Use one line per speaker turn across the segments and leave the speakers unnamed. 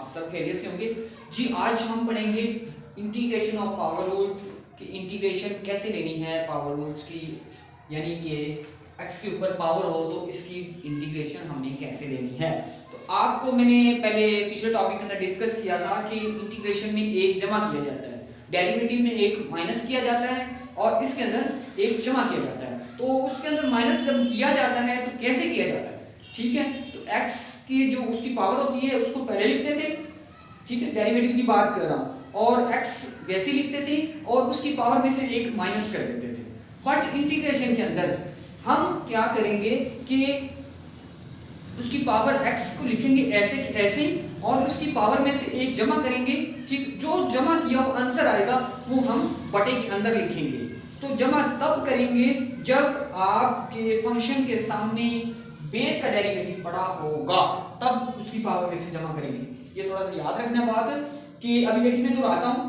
आप सब खैरियत से होंगे जी। आज हम पढ़ेंगे इंटीग्रेशन ऑफ पावर रूल्स कि इंटीग्रेशन कैसे लेनी है पावर रूल्स की, यानी कि x के ऊपर पावर हो तो इसकी इंटीग्रेशन हमने कैसे लेनी है। तो आपको मैंने पहले पिछले टॉपिक के अंदर डिस्कस किया था कि इंटीग्रेशन में एक जमा किया जाता है, डेरिवेटिव में एक माइनस किया जाता है और इसके अंदर एक जमा किया जाता है। तो उसके अंदर माइनस जब किया जाता है तो कैसे किया जाता है, ठीक है। तो x की जो उसकी पावर होती है उसको पहले लिखते थे, ठीक है, डेरिवेटिव की बात कर रहा हूँ, और x वैसे लिखते थे और उसकी पावर में से एक माइनस कर देते थे। बट इंटीग्रेशन के अंदर हम क्या करेंगे कि उसकी पावर x को लिखेंगे ऐसे ऐसे और उसकी पावर में से एक जमा करेंगे, ठीक। जो जमा किया हुआ आंसर आएगा वो हम बटे के अंदर लिखेंगे। तो जमा तब करेंगे जब आपके फंक्शन के सामने बेस का डेरिवेटिव पड़ा होगा, तब उसकी पावर में से जमा करेंगे। ये थोड़ा सा याद रखना बात कि अभी देखिए मैं दोहराता हूँ।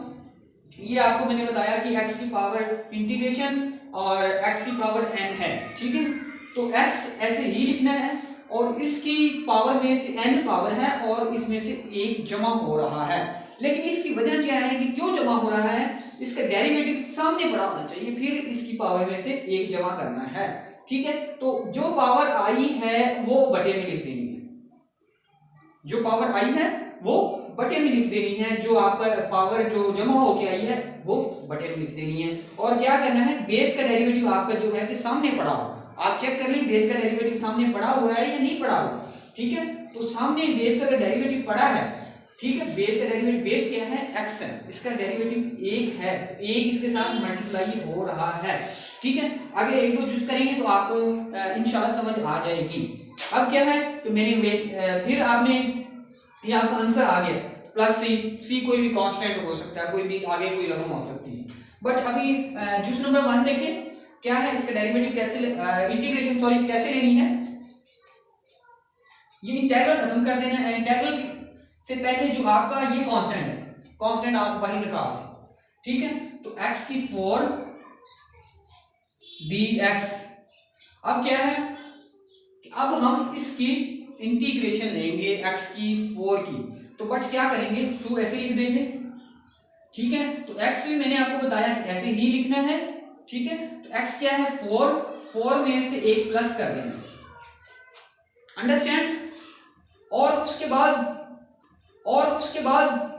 ये आपको मैंने बताया कि x की पावर इंटीग्रेशन और x की पावर n है, ठीक है। तो x ऐसे ही लिखना है और इसकी पावर में से n पावर है और इसमें से एक जमा हो रहा है। लेकिन इसकी वजह क्या है कि क्यों जमा हो रहा है, इसका डेरिवेटिव सामने पड़ा होना चाहिए, फिर इसकी पावर में से एक जमा करना है, ठीक है। तो जो पावर आई है वो बटे में लिख देनी है, जो पावर आई है वो बटे में लिख देनी है, जो आपका पावर जो जमा होके आई है वो बटे में लिख देनी है। और क्या करना है, बेस का डेरिवेटिव आपका जो है कि सामने पड़ा हो, आप चेक कर लें बेस का डेरिवेटिव सामने पड़ा हुआ है या नहीं पड़ा हुआ, ठीक है। तो सामने बेस का डेरिवेटिव पड़ा है, ठीक है। बेस का डेरिवेटिव, बेस क्या है x है, इसका डेरिवेटिव एक है, एक इसके साथ मल्टीप्लाई हो रहा है, ठीक है। आगे एक दो चूज करेंगे तो आपको इंशाल्लाह समझ आ जाएगी। अब क्या है, तो मैंने फिर आपने ये आपका आंसर आ गया प्लस सी कोई भी कांस्टेंट हो सकता है, कोई भी आगे कोई रकम हो सकती है। बट अभी जूस नंबर 1 देखें क्या है, इसका डेरिवेटिव कैसे इंटीग्रेशन सॉरी कैसे लेनी है। ये इंटीग्रल खत्म कर देना है, इंटीग्रल से पहले जो आपका ये कांस्टेंट है, कांस्टेंट आप वही निकाल दें, ठीक है। तो x की 4 dx। अब क्या है, अब हम इसकी इंटीग्रेशन लेंगे x की 4 की, तो बट क्या करेंगे, 2 ऐसे लिख देंगे, ठीक है। तो x भी मैंने आपको बताया कि ऐसे ही लिखना है, ठीक है। तो x क्या है 4, 4 में से एक प्लस कर देंगे, अंडरस्टैंड। और उसके बाद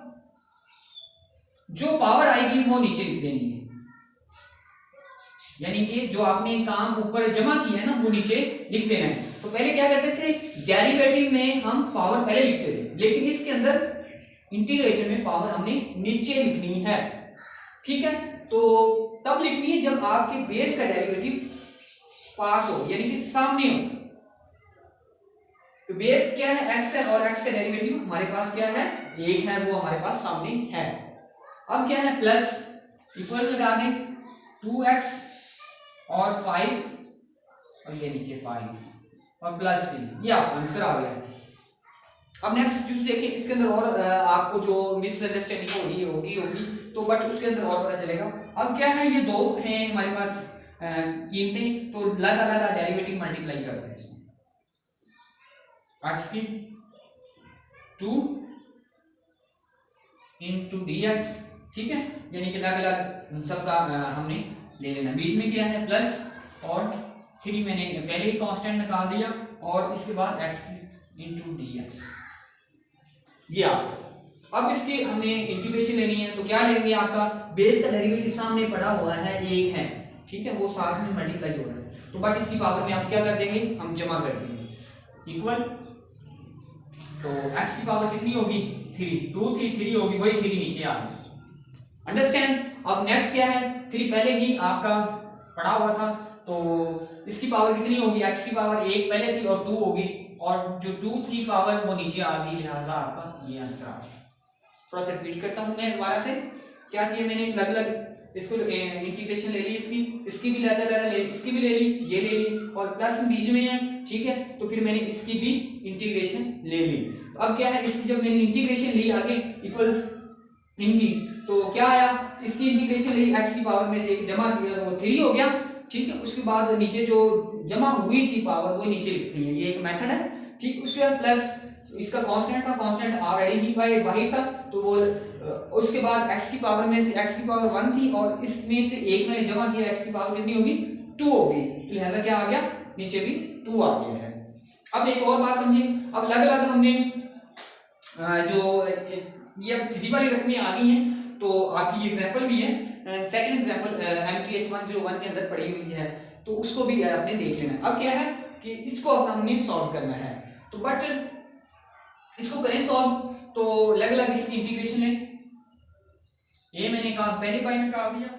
जो पावर आएगी वो नीचे लिख देनी है, यानी कि जो आपने काम ऊपर जमा किया है ना वो नीचे लिख देना है। तो पहले क्या करते थे, डेरिवेटिव में हम पावर पहले लिखते थे, लेकिन इसके अंदर इंटीग्रेशन में पावर हमने नीचे लिखनी है, ठीक है। तो तब लिखनी है जब आपके बेस का डेरिवेटिव पास हो, यानी कि सामने हो। तो बेस क्या है x है और x का डेरिवेटिव हमारे पास क्या है, एक है, वो हमारे पास सामने है। अब क्या है, प्लस इक्वल लगा दें 2x और 5 और ये नीचे 5 और प्लस c, ये आपका आंसर आ गया। अब नेक्स्ट चीज देखें, इसके अंदर और आपको जो मिसअंडरस्टैंडिंग होगी तो बट उसके अंदर और पता चलेगा। अब क्या है, ये दो हैं हमारे पास कीमतें, तो लगा डेरिवेटिव मल्टीप्लाई करते हैं इसमें, x की 2 into dx, ठीक है। यानी कि अलग सबका हमने ले लेना। बीच में क्या है प्लस और 3 मैंने पहले ही कांस्टेंट निकाल दिया और इसके बाद x into dx, ये आपका। अब इसकी हमने इंटीग्रेशन लेनी है, तो क्या लेंगे, आपका बेस का डेरिवेटिव सामने पड़ा हुआ है एक है, ठीक है, वो साथ में मल्टीप्लाई हो रहा है। तो बट इसकी पावर में आप क्या कर देंगे, हम जमा कर देंगे इक्वल। तो x की पावर कितनी होगी 3, 2 3 होगी, वही 3 नीचे आ गई, अंडरस्टैंड। अब नेक्स्ट क्या है, 3 पहले ही आपका पड़ा हुआ था, तो इसकी पावर कितनी होगी, x की पावर 1 पहले थी और 2 होगी, और जो 2 की पावर वो नीचे आ गई, लिहाजा आपका ये आंसर आ गया। थोड़ा सा रिपीट करता हूं मैं दोबारा से, क्या किया मैंने, अलग इसको इंटीग्रेशन ले ली, इसकी भी ले इसकी भी ले ली, ये ले ली, और प्लस बीच में है, ठीक है। तो फिर मैंने इसकी भी इंटीग्रेशन ले ली। अब क्या है, इसकी जब मैंने इंटीग्रेशन ली आगे इक्वल इनकी, तो क्या आया, इसकी इंटीग्रेशन ली, x की पावर में से एक जमा किया तो वो 3 हो गया, ठीक है। उसके बाद नीचे जो जमा हुई थी पावर वो नीचे लिखनी है, ये एक मेथड है, ठीक। उसके बाद प्लस तो इसका कांस्टेंट था, कांस्टेंट ऑलरेडी ही बाहर था, तो वो उसके बाद x की पावर में से x की पावर 1 थी और इसमें से एक मैंने जमा किया, x की पावर कितनी होगी 2 होगी, तो लिहाजा क्या आ गया नीचे भी 2 आ गया है। अब एक और बात समझिए, अब अलग अलग हमने जो ये अब 3 वाली रकमें आ गई हैं, तो आपकी एग्जांपल भी है, सेकंड एग्जांपल MTH101 के अंदर पड़ी हुई है, तो उसको भी आपने देख लेना। अब क्या है कि इसको अब हमने सॉल्व करना है, तो बट इसको करें सॉल्व, तो अलग अलग इसकी इंटीग्रेशन लें। ये मैंने कहा पहले बार में कहा भैया